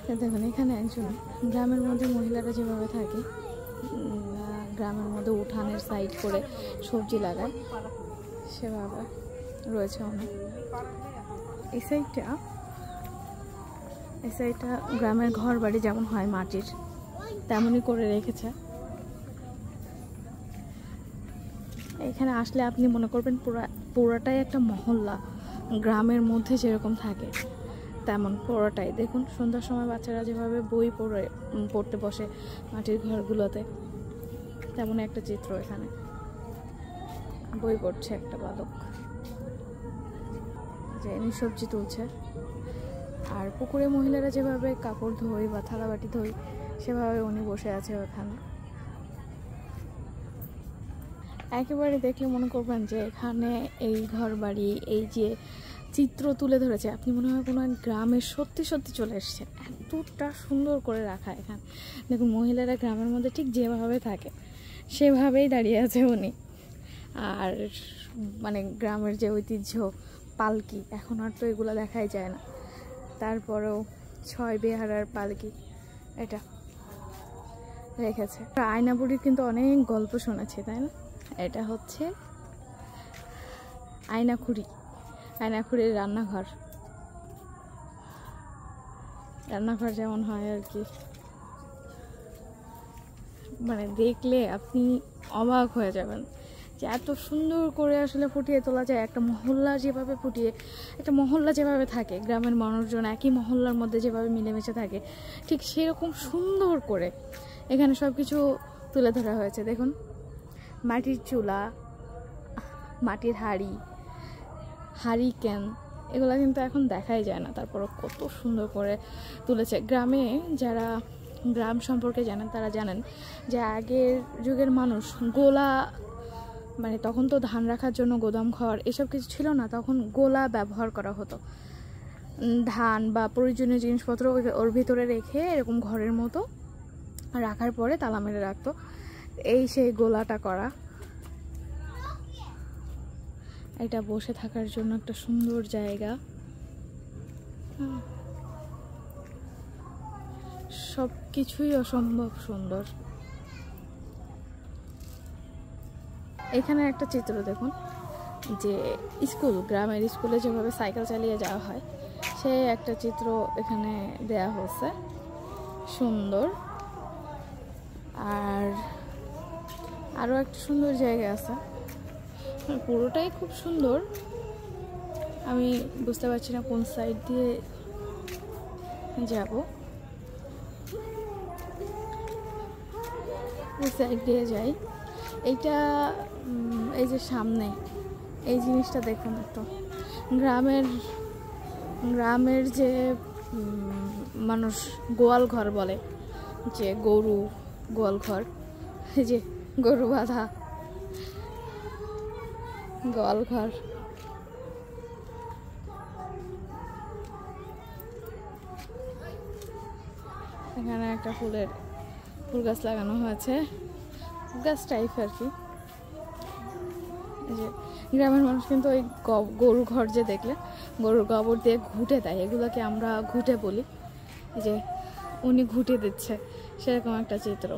দেখুন এখানে একজন গ্রামের মধ্যে মহিলারা যেভাবে থাকে, গ্রামের মধ্যে উঠানের সাইড করে সবজি লাগায়, সেভাবে রয়েছে অনেক। এই সাইডটা গ্রামের ঘর বাড়ি যেমন হয় মাটির, তেমনই করে রেখেছে। এখানে আসলে আপনি মনে করবেন পুরাটাই একটা মহল্লা, গ্রামের মধ্যে যেরকম থাকে তেমন পুরোটাই। দেখুন সন্ধ্যার সময় বাচ্চারা যেভাবে বই পড়তে বসে মাটির ঘরগুলোতে, তেমন একটা চিত্র। এখানে বই পড়ছে একটা বালক, যে সবজি তুলছে। আর পুকুরে মহিলারা যেভাবে কাপড় ধোয় বা থালাবাটি ধোয়, সেভাবে উনি বসে আছে ওখানে। একেবারে দেখলে মনে করবেন যে এখানে এই ঘর বাড়ি, এই যে চিত্র তুলে ধরেছে, আপনি মনে হয় কোনো গ্রামের সত্যি সত্যি চলে এসছে। এতটা সুন্দর করে রাখা এখানে। দেখুন মহিলারা গ্রামের মধ্যে ঠিক যেভাবে থাকে সেভাবেই দাঁড়িয়ে আছে উনি। আর মানে গ্রামের যে ঐতিহ্য পালকি, এখন আর তো এগুলো দেখাই যায় না, তারপরেও 6 বেহারার পালকি এটা রেখেছে। আয়নাবুড়ির কিন্তু অনেক গল্প শোনাচ্ছে, তাই না? এটা হচ্ছে আয়নাখুড়ির রান্নাঘর যেমন হয় আর কি। মানে দেখলে আপনি অবাক হয়ে যাবেন যে এত সুন্দর করে আসলে ফুটিয়ে তোলা যায়। একটা মহল্লা যেভাবে থাকে, গ্রামের মানুষজন একই মহল্লার মধ্যে যেভাবে মিলেমিশে থাকে, ঠিক সেরকম সুন্দর করে এখানে সব কিছু তুলে ধরা হয়েছে। দেখুন মাটির চুলা, মাটির হাঁড়িকেন, এগুলো কিন্তু এখন দেখাই যায় না, তারপর কত সুন্দর করে তুলেছে। গ্রামে যারা গ্রাম সম্পর্কে জানেন তারা জানেন যে আগের যুগের মানুষ গোলা, মানে তখন তো ধান রাখার জন্য গোদাম ঘর এসব কিছু ছিল না, তখন গোলা ব্যবহার করা হতো। ধান বা প্রয়োজনীয় জিনিসপত্র ওর ভিতরে রেখে এরকম ঘরের মতো রাখার পরে তালা মেরে রাখতো। এই সেই গোলাটা করা। এটা বসে থাকার জন্য একটা সুন্দর জায়গা। সব কিছুই অসম্ভব সুন্দর। এখানে একটা চিত্র দেখুন, যে গ্রামের স্কুলে যেভাবে সাইকেল চালিয়ে যাওয়া হয়, সে একটা চিত্র এখানে দেয়া হয়েছে, সুন্দর। আর আরও একটা সুন্দর জায়গা আছে, পুরোটাই খুব সুন্দর। আমি বুঝতে পারছি না কোন সাইড দিয়ে যাব, ওই সাইড দিয়ে যাই। এইটা এই যে সামনে এই জিনিসটা দেখুন একটু, গ্রামের যে মানুষ গোয়াল ঘর বলে, যে গরু গোয়াল ঘর, এই যে গরু বাঁধা গোয়াল ঘর। এখানে একটা ফুল গাছ লাগানো হয়েছে, গাছ টাইপ আর কি। যে গ্রামের মানুষ কিন্তু ওই গরু ঘর যে দেখলে গরুর গোবর দিয়ে ঘুঁটে দেয়, এগুলোকে আমরা ঘুঁটে বলি, যে উনি ঘুঁটে দিচ্ছে, সেরকম একটা চিত্র।